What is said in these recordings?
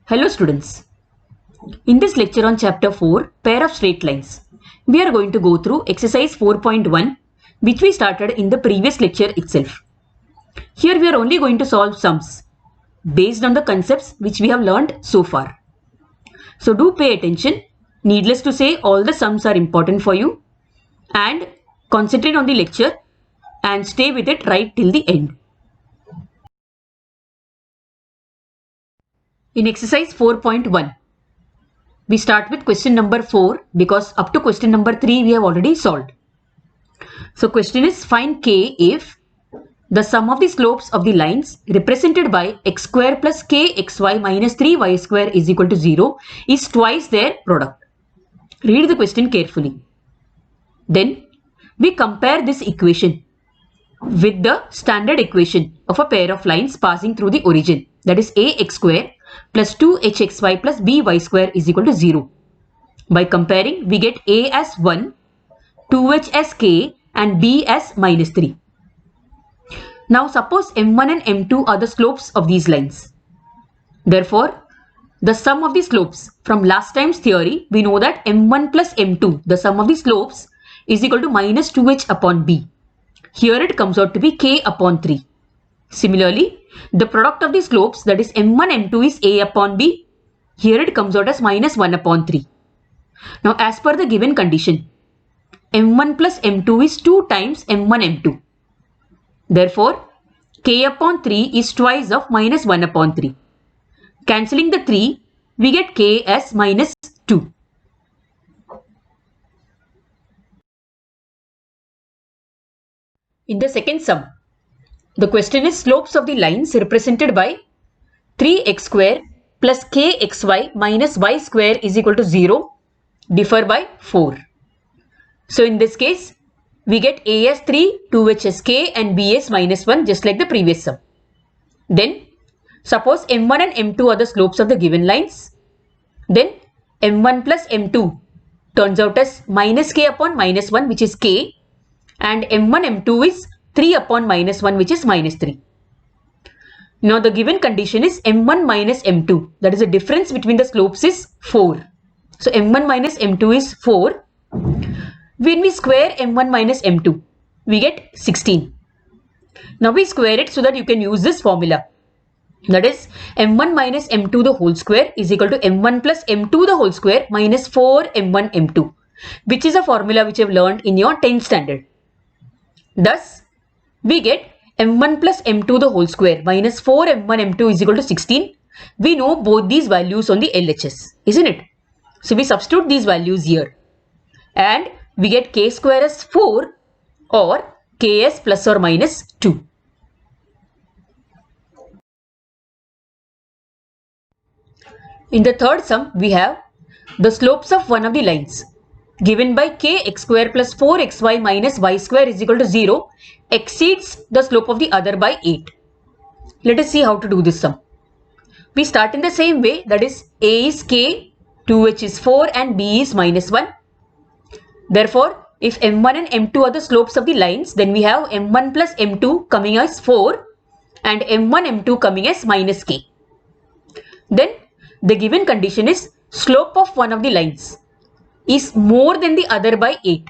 Hello students. In this lecture on chapter 4, pair of straight lines, we are going to go through exercise 4.1 which we started in the previous lecture itself. Here we are only going to solve sums based on the concepts which we have learned so far. So do pay attention. Needless to say, all the sums are important for you, and concentrate on the lecture and stay with it right till the end. In exercise 4.1, we start with question number 4 because up to question number 3 we have already solved. So question is, find k if the sum of the slopes of the lines represented by x square plus k xy minus 3y square is equal to 0 is twice their product. Read the question carefully. Then we compare this equation with the standard equation of a pair of lines passing through the origin, that is ax square plus 2hxy plus by square is equal to 0. By comparing, we get a as 1, 2h as k and b as minus 3. Now suppose m1 and m2 are the slopes of these lines. Therefore, the sum of the slopes from last time's theory, we know that m1 plus m2, the sum of the slopes, is equal to minus 2h upon b. Here it comes out to be k upon 3. Similarly, the product of the slopes, that is m1 m2, is a upon b. Here it comes out as minus 1 upon 3. Now as per the given condition, m1 plus m2 is 2 times m1 m2. Therefore, k upon 3 is twice of minus 1 upon 3. Cancelling the 3, we get k as minus 2. In the second sum, the question is slopes of the lines represented by 3x square plus kxy minus y square is equal to 0 differ by 4. So in this case, we get a as 3, 2h as k and b as minus 1 just like the previous sum. Then suppose m1 and m2 are the slopes of the given lines. Then m1 plus m2 turns out as minus k upon minus 1 which is k, and m1 m2 is 3 upon minus 1 which is minus 3. Now the given condition is m1 minus m2, that is the difference between the slopes is 4. So m1 minus m2 is 4. When we square m1 minus m2, we get 16. Now we square it so that you can use this formula. That is m1 minus m2 the whole square is equal to m1 plus m2 the whole square minus 4 m1 m2, which is a formula which you have learned in your 10th standard. Thus, we get m1 plus m2 the whole square minus 4 m1 m2 is equal to 16. We know both these values on the LHS, isn't it? So we substitute these values here and we get k square as 4 or k as plus or minus 2. In the third sum, we have the slopes of one of the lines given by kx square plus 4xy minus y square is equal to 0 exceeds the slope of the other by 8. Let us see how to do this sum. We start in the same way, that is a is k, 2h is 4 and b is minus 1. Therefore, if m1 and m2 are the slopes of the lines, then we have m1 plus m2 coming as 4 and m1 m2 coming as minus k. Then the given condition is slope of one of the lines is more than the other by 8.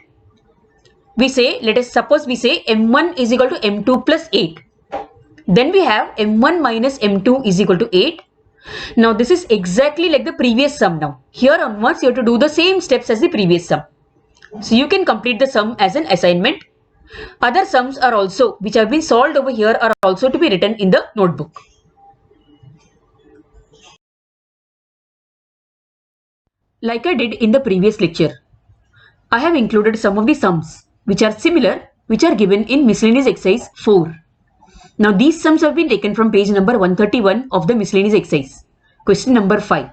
We say, let us suppose we say m1 is equal to m2 plus 8. Then we have m1 minus m2 is equal to 8. Now this is exactly like the previous sum now. Here onwards you have to do the same steps as the previous sum. So you can complete the sum as an assignment. Other sums are also, which have been solved over here, are also to be written in the notebook. Like I did in the previous lecture, I have included some of the sums which are similar, which are given in miscellaneous exercise 4. Now these sums have been taken from page number 131 of the miscellaneous exercise, question number 5.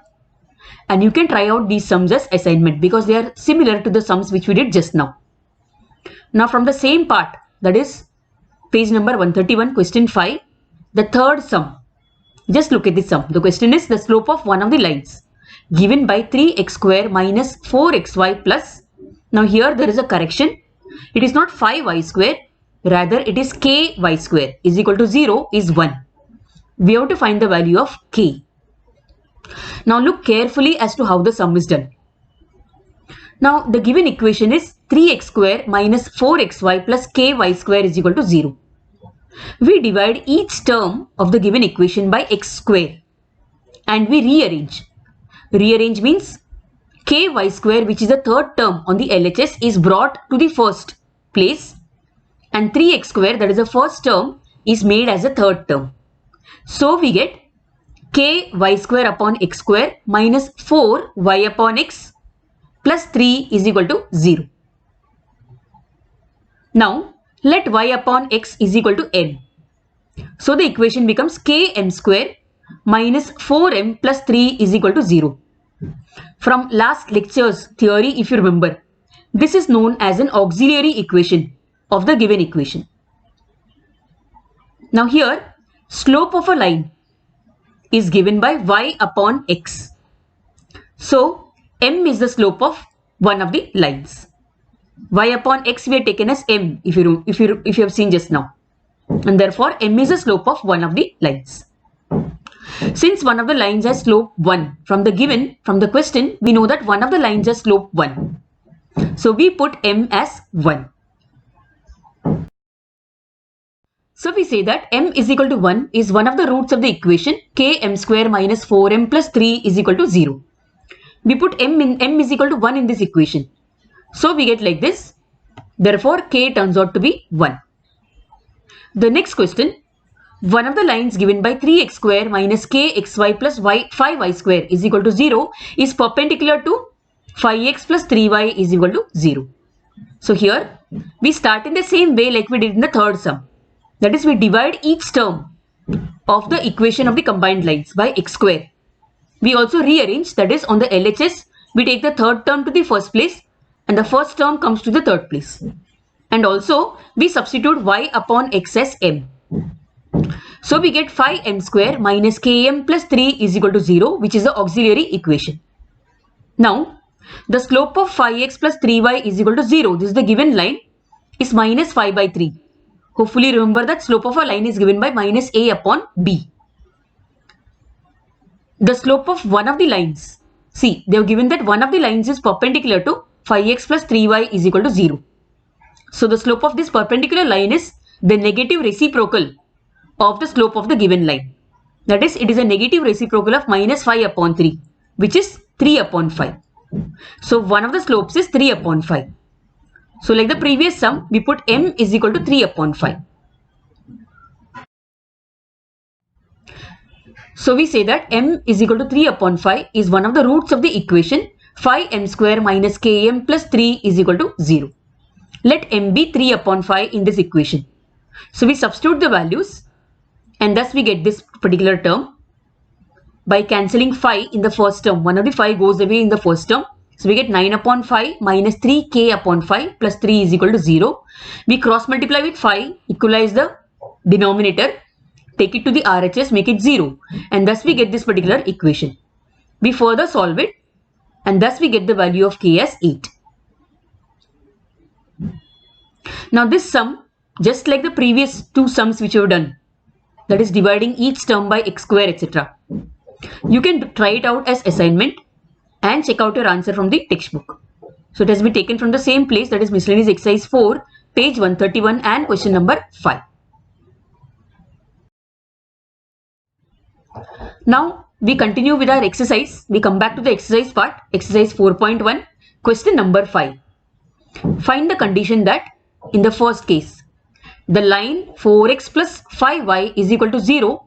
And you can try out these sums as assignment because they are similar to the sums which we did just now. Now from the same part, that is page number 131, question 5, the third sum. Just look at this sum. The question is the slope of one of the lines given by 3x square minus 4xy plus, now here there is a correction. It is not 5y square, rather it is ky square is equal to 0 is 1. We have to find the value of k. Now look carefully as to how the sum is done. Now the given equation is 3x square minus 4xy plus ky square is equal to 0. We divide each term of the given equation by x square and we rearrange. Rearrange means ky square, which is the third term on the LHS, is brought to the first place, and 3x square, that is the first term, is made as a third term. So we get ky square upon x square minus 4y upon x plus 3 is equal to 0. Now let y upon x is equal to m. So the equation becomes km square minus 4m plus 3 is equal to 0. From last lecture's theory, if you remember, this is known as an auxiliary equation of the given equation. Now here, slope of a line is given by y upon x. So m is the slope of one of the lines. Y upon x we have taken as m if you have seen just now, and therefore m is the slope of one of the lines. Since one of the lines has slope 1 from the question, we know that one of the lines has slope 1. So we put m as 1. So we say that m is equal to 1 is one of the roots of the equation km square minus 4m plus 3 is equal to 0. We put m is equal to 1 in this equation. So we get like this. Therefore k turns out to be 1. The next question, one of the lines given by 3x square minus kxy plus 5y square is equal to 0 is perpendicular to 5x plus 3y is equal to 0. So here we start in the same way like we did in the third sum. That is, we divide each term of the equation of the combined lines by x square. We also rearrange, that is, on the LHS we take the third term to the first place and the first term comes to the third place. And also we substitute y upon x as m. So we get 5m square minus km plus 3 is equal to 0, which is the auxiliary equation. Now the slope of 5x plus 3y is equal to 0, this is the given line, is minus 5 by 3. Hopefully remember that slope of a line is given by minus a upon b. The slope of one of the lines, see, they have given that one of the lines is perpendicular to 5x plus 3y is equal to 0. So the slope of this perpendicular line is the negative reciprocal of the slope of the given line. That is, it is a negative reciprocal of minus 5 upon 3, which is 3 upon 5. So one of the slopes is 3 upon 5. So like the previous sum, we put m is equal to 3 upon 5. So we say that m is equal to 3 upon 5 is one of the roots of the equation 5m square minus km plus 3 is equal to 0. Let m be 3 upon 5 in this equation. So we substitute the values and thus we get this particular term by cancelling 5 in the first term. One of the 5 goes away in the first term. So we get 9 upon 5 minus 3k upon 5 plus 3 is equal to 0. We cross multiply with 5, equalize the denominator, take it to the RHS, make it 0, and thus we get this particular equation. We further solve it and thus we get the value of k as 8. Now this sum, just like the previous two sums which we have done, that is dividing each term by x square, etc. You can try it out as assignment and check out your answer from the textbook. So it has been taken from the same place, that is miscellaneous exercise 4, page 131 and question number 5. Now we continue with our exercise. We come back to the exercise part, exercise 4.1, question number 5. Find the condition that in the first case, the line 4x plus 5y is equal to 0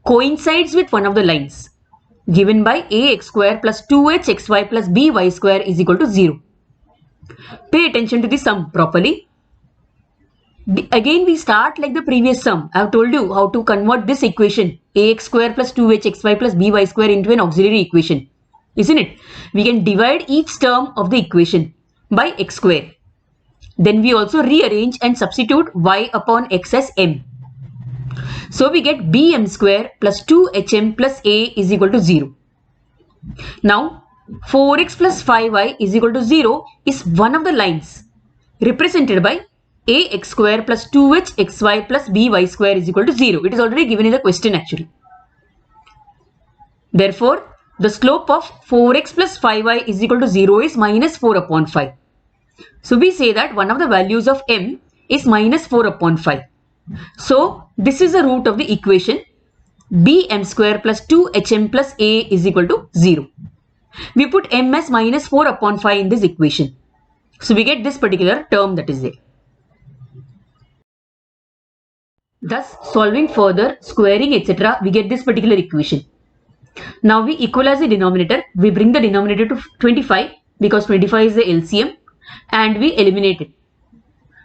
coincides with one of the lines given by ax square plus 2hxy plus by square is equal to 0. Pay attention to the sum properly. Again we start like the previous sum. I have told you how to convert this equation ax square plus 2hxy plus by square into an auxiliary equation, isn't it? We can divide each term of the equation by x square. Then we also rearrange and substitute y upon x as m. So we get bm square plus 2hm plus a is equal to 0. Now 4x plus 5y is equal to 0 is one of the lines represented by ax square plus 2hxy plus by square is equal to 0. It is already given in the question actually. Therefore, the slope of 4x plus 5y is equal to 0 is minus 4 upon 5. So we say that one of the values of m is minus 4 upon 5. So this is the root of the equation bm square plus 2hm plus a is equal to 0. We put m as minus 4 upon 5 in this equation. So we get this particular term that is there. Thus, solving further, squaring, etc., we get this particular equation. Now we equalize the denominator. We bring the denominator to 25 because 25 is the LCM, and we eliminate it.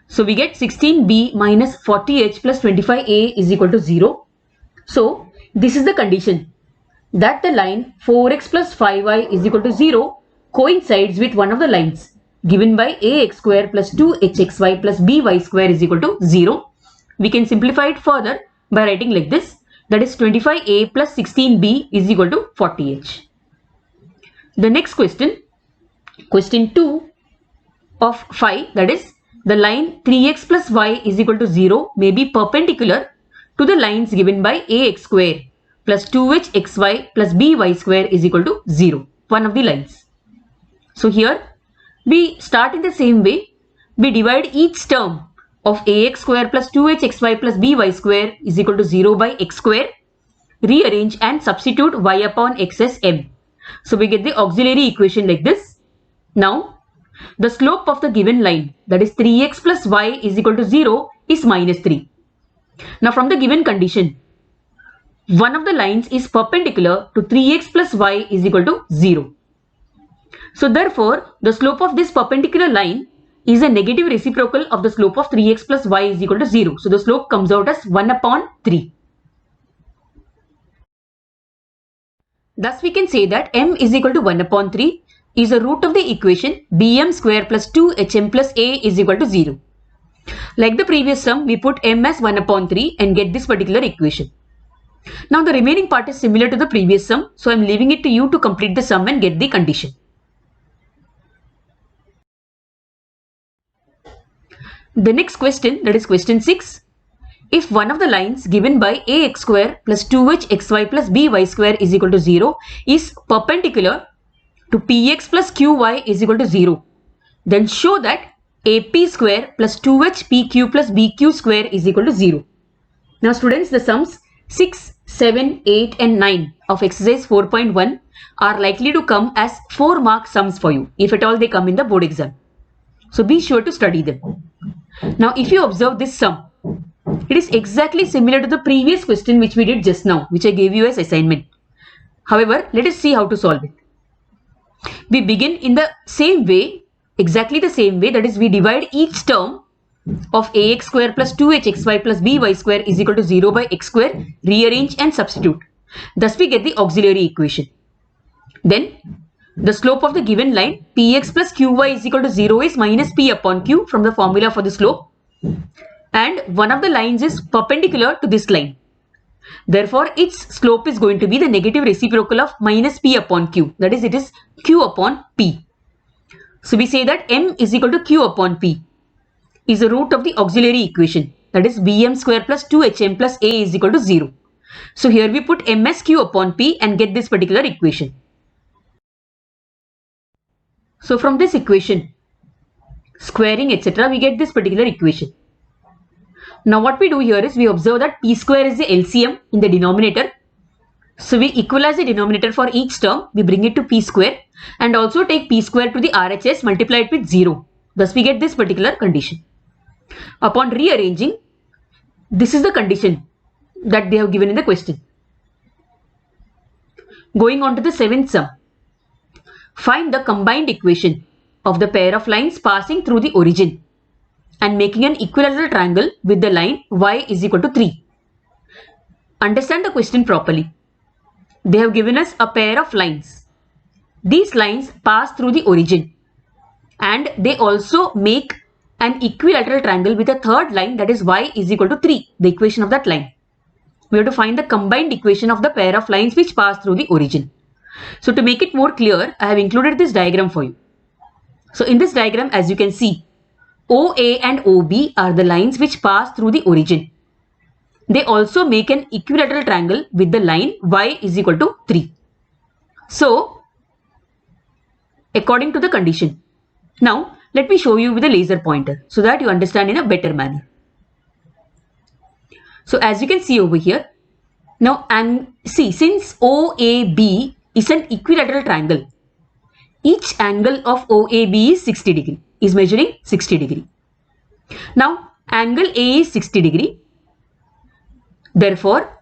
So we get 16b minus 40h plus 25a is equal to 0. So this is the condition that the line 4x plus 5y is equal to 0 coincides with one of the lines given by ax square plus 2hxy plus by square is equal to 0. We can simplify it further by writing like this, that is 25a plus 16b is equal to 40h. The next question, question 2 of 5, that is the line 3x plus y is equal to 0 may be perpendicular to the lines given by ax square plus 2hxy plus by square is equal to 0, one of the lines. So here we start in the same way. We divide each term of ax square plus 2hxy plus by square is equal to 0 by x square. Rearrange and substitute y upon x as m. So we get the auxiliary equation like this. Now the slope of the given line, that is 3x plus y is equal to 0 is minus 3. Now from the given condition, one of the lines is perpendicular to 3x plus y is equal to 0. So therefore, the slope of this perpendicular line is a negative reciprocal of the slope of 3x plus y is equal to 0. So the slope comes out as 1 upon 3. Thus we can say that m is equal to 1 upon 3 is the root of the equation bm square plus 2hm plus a is equal to 0. Like the previous sum, we put m as 1 upon 3 and get this particular equation. Now the remaining part is similar to the previous sum, so I am leaving it to you to complete the sum and get the condition. The next question, that is question 6. If one of the lines given by ax square plus 2hxy plus by square is equal to 0 is perpendicular to px plus qy is equal to 0, then show that ap square plus 2hpq plus bq square is equal to 0. Now students, the sums 6, 7, 8 and 9 of exercise 4.1 are likely to come as 4-mark sums for you if at all they come in the board exam. So be sure to study them. Now if you observe this sum, it is exactly similar to the previous question which we did just now, which I gave you as assignment. However, let us see how to solve it. We begin in the same way, exactly the same way, that is we divide each term of ax square plus 2hxy plus by square is equal to 0 by x square, rearrange and substitute. Thus we get the auxiliary equation. Then the slope of the given line px plus qy is equal to 0 is minus p upon q from the formula for the slope, and one of the lines is perpendicular to this line. Therefore, its slope is going to be the negative reciprocal of minus p upon q, that is it is q upon p. So we say that m is equal to q upon p is the root of the auxiliary equation, that is bm square plus 2hm plus a is equal to 0. So here we put m as q upon p and get this particular equation. So from this equation, squaring etc., we get this particular equation. Now what we do here is we observe that p square is the LCM in the denominator. So we equalize the denominator for each term, we bring it to p square and also take p square to the RHS, multiply it with 0. Thus we get this particular condition. Upon rearranging, this is the condition that they have given in the question. Going on to the 7th sum. Find the combined equation of the pair of lines passing through the origin and making an equilateral triangle with the line y is equal to 3. Understand the question properly. They have given us a pair of lines. These lines pass through the origin and they also make an equilateral triangle with a third line, that is y is equal to 3, the equation of that line. We have to find the combined equation of the pair of lines which pass through the origin. So to make it more clear, I have included this diagram for you. So in this diagram, as you can see, OA and OB are the lines which pass through the origin. They also make an equilateral triangle with the line y is equal to 3. So according to the condition. Now let me show you with a laser pointer so that you understand in a better manner. So as you can see over here, now and see, since OAB is an equilateral triangle, each angle of OAB is 60 degree, is measuring 60 degree. Now angle A is 60 degree. Therefore,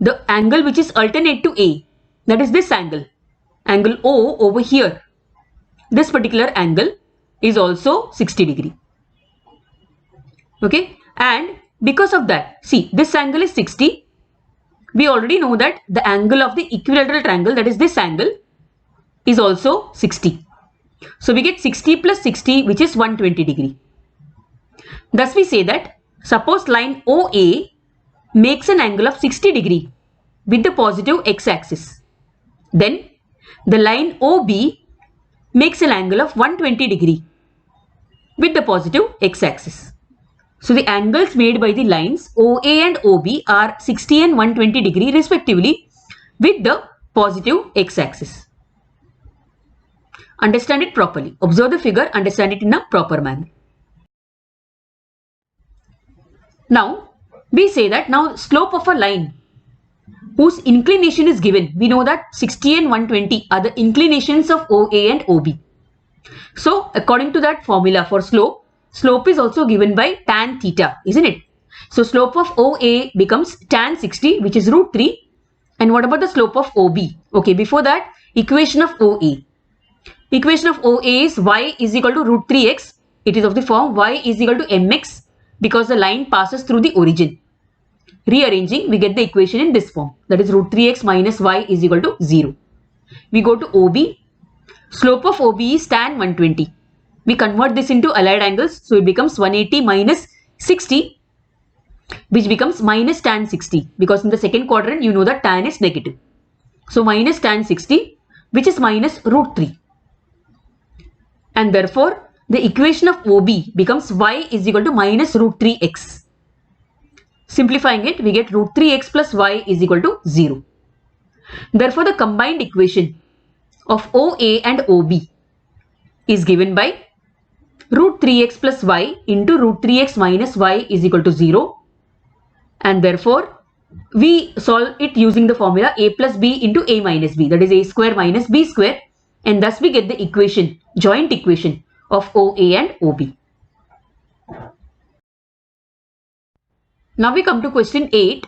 the angle which is alternate to A, that is this angle O over here, this particular angle is also 60 degree. Okay, and because of that, see, this angle is 60. We already know that the angle of the equilateral triangle, that is this angle, is also 60. So we get 60 plus 60, which is 120 degree. Thus we say that suppose line OA makes an angle of 60 degree with the positive x-axis. Then the line OB makes an angle of 120 degree with the positive x-axis. So the angles made by the lines OA and OB are 60 and 120 degree respectively with the positive x-axis. Understand it properly. Observe the figure, understand it in a proper manner. Now we say that now slope of a line whose inclination is given. We know that 60 and 120 are the inclinations of OA and OB. So according to that formula for slope, slope is also given by tan theta, isn't it? So slope of OA becomes tan 60, which is root 3. And what about the slope of OB? Okay, before that, equation of OA. Equation of OA is y is equal to root 3x. It is of the form y is equal to mx because the line passes through the origin. Rearranging, we get the equation in this form, that is root 3x minus y is equal to 0. We go to OB. Slope of OB is tan 120. We convert this into allied angles, so it becomes 180 minus 60, which becomes minus tan 60, because in the second quadrant you know that tan is negative. So minus tan 60, which is minus root 3. And therefore the equation of OB becomes y is equal to minus root 3x. Simplifying it, we get root 3x plus y is equal to 0. Therefore the combined equation of OA and OB is given by root 3x plus y into root 3x minus y is equal to 0. And therefore we solve it using the formula a plus b into a minus b, that is a square minus b square, and thus we get the equation, joint equation of OA and OB. Now we come to question 8.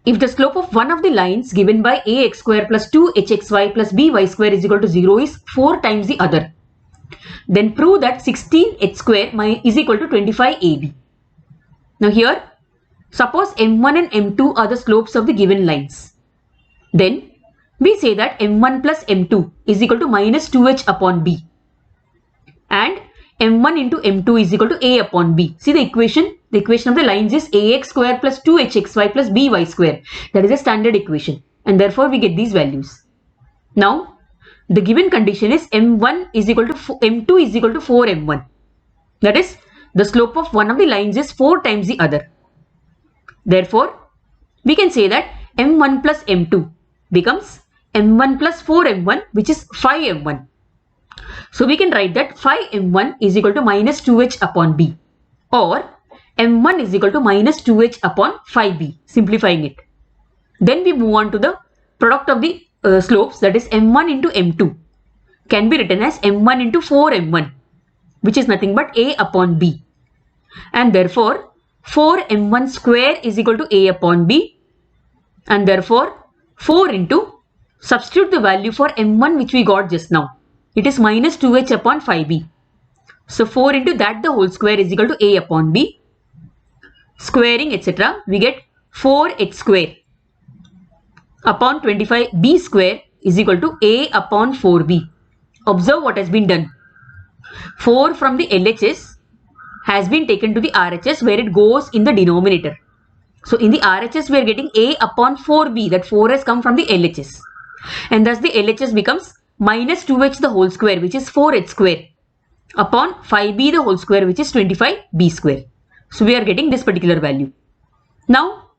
If the slope of one of the lines given by ax square plus 2hxy plus by square is equal to 0 is 4 times the other, then prove that 16h square is equal to 25ab. Now here, suppose m1 and m2 are the slopes of the given lines. Then we say that m1 plus m2 is equal to minus 2h upon b. And m1 into m2 is equal to a upon b. See the equation? The equation of the lines is ax square plus 2hxy plus by square. That is a standard equation. And therefore we get these values. Now the given condition is m1 is equal to m2 is equal to 4m1. That is, the slope of one of the lines is 4 times the other. Therefore we can say that m1 plus m2 becomes m1 plus 4m1, which is 5m1. So we can write that 5m1 is equal to minus 2h upon b, or m1 is equal to minus 2h upon 5b, simplifying it. Then we move on to the product of the slopes, that is m1 into m2 can be written as m1 into 4m1, which is nothing but a upon b. And therefore 4m1 square is equal to a upon b, and therefore 4 into, substitute the value for m1 which we got just now. It is minus 2h upon 5b. So 4 into that the whole square is equal to a upon b. Squaring etc. we get 4h square upon 25b square is equal to a upon 4b. Observe what has been done. 4 from the LHS has been taken to the RHS where it goes in the denominator. So in the RHS we are getting a upon 4b, that 4 has come from the LHS. And thus the LHS becomes minus 2h the whole square, which is 4h square, upon 5b the whole square, which is 25b square. So we are getting this particular value. Now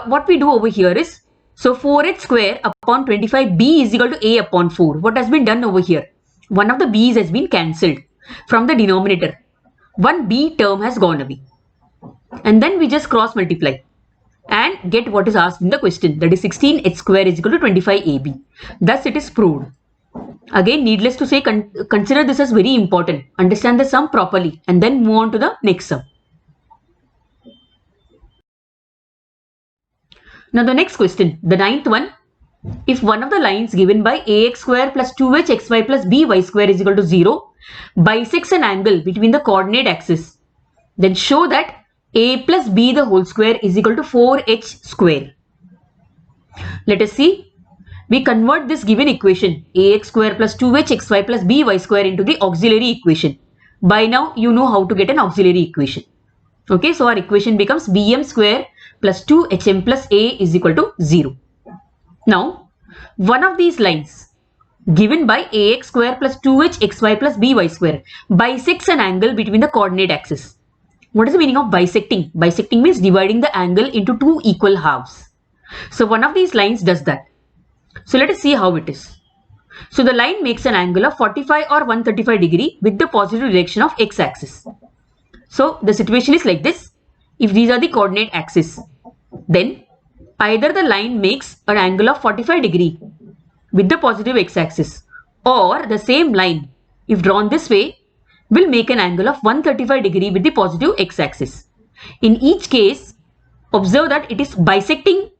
what we do over here is, So 4h square upon 25b is equal to a upon 4. What has been done over here? One of the b's has been cancelled from the denominator. One b term has gone away. And then we just cross multiply and get what is asked in the question, that is 16h square is equal to 25ab. Thus it is proved. Again, needless to say, consider this as very important. Understand the sum properly and then move on to the next sum. Now the next question, the ninth one. If one of the lines given by ax square plus 2h xy plus by square is equal to 0 bisects an angle between the coordinate axis, then show that a plus b the whole square is equal to 4h square. Let us see. We convert this given equation ax square plus 2h xy plus by square into the auxiliary equation. By now you know how to get an auxiliary equation. Okay, so our equation becomes bm square plus 2hm plus a is equal to 0. Now, one of these lines given by ax square plus 2h xy plus by square bisects an angle between the coordinate axis. What is the meaning of bisecting? Bisecting means dividing the angle into two equal halves. So one of these lines does that. So let us see how it is. So the line makes an angle of 45 or 135 degree with the positive direction of x-axis. So the situation is like this. If these are the coordinate axes, then either the line makes an angle of 45 degree with the positive x-axis, or the same line, if drawn this way, will make an angle of 135 degree with the positive x-axis. In each case, observe that it is bisecting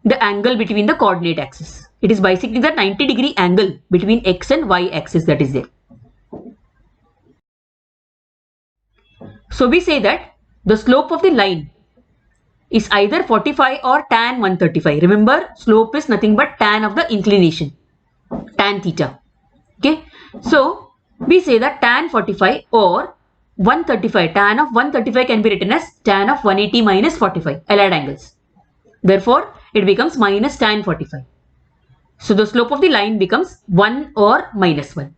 the angle between the coordinate axis. It is bisecting the 90 degree angle between x and y axis that is there. So we say that the slope of the line is either 45 or tan 135. Remember, slope is nothing but tan of the inclination, tan theta. Okay, so we say that tan 45 or 135, tan of 135 can be written as tan of 180 minus 45, allied angles. Therefore, it becomes minus tan 45. So the slope of the line becomes 1 or minus 1.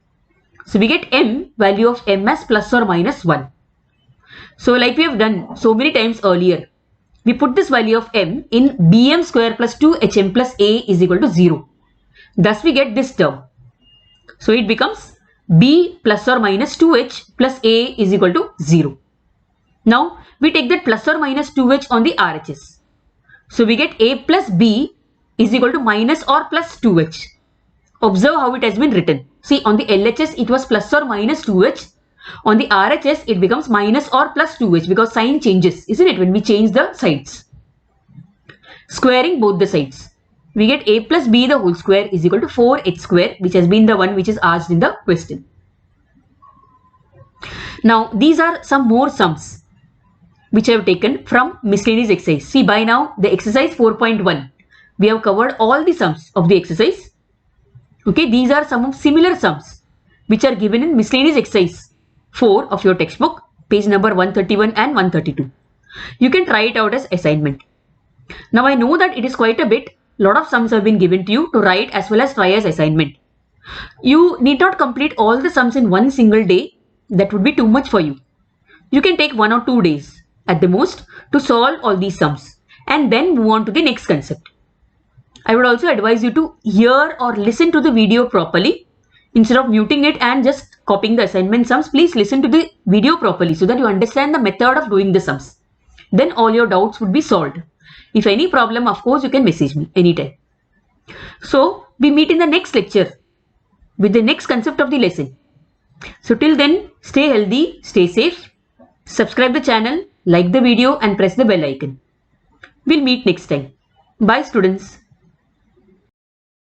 So we get m, value of m as plus or minus 1. So like we have done so many times earlier, we put this value of m in bm square plus 2hm plus a is equal to 0. Thus we get this term. So it becomes b plus or minus 2h plus a is equal to 0. Now we take that plus or minus 2h on the RHS. So we get a plus b is equal to minus or plus 2h. Observe how it has been written. See, on the LHS it was plus or minus 2h. On the RHS it becomes minus or plus 2h because sign changes, isn't it, when we change the sides. Squaring both the sides, we get a plus b the whole square is equal to 4h square, which has been the one which is asked in the question. Now these are some more sums which I have taken from miscellaneous exercise. See, by now the exercise 4.1, we have covered all the sums of the exercise. Okay, these are some of similar sums which are given in miscellaneous exercise 4 of your textbook, page number 131 and 132. You can try it out as assignment. Now I know that it is quite a bit. Lot of sums have been given to you to write as well as try as assignment. You need not complete all the sums in one single day. That would be too much for you. You can take 1 or 2 days at the most to solve all these sums and then move on to the next concept. I would also advise you to hear or listen to the video properly. Instead of muting it and just copying the assignment sums, please listen to the video properly so that you understand the method of doing the sums. Then all your doubts would be solved. If any problem, of course, you can message me anytime. So we meet in the next lecture with the next concept of the lesson. So till then, stay healthy, stay safe, subscribe the channel, like the video and press the bell icon. We'll meet next time. Bye students.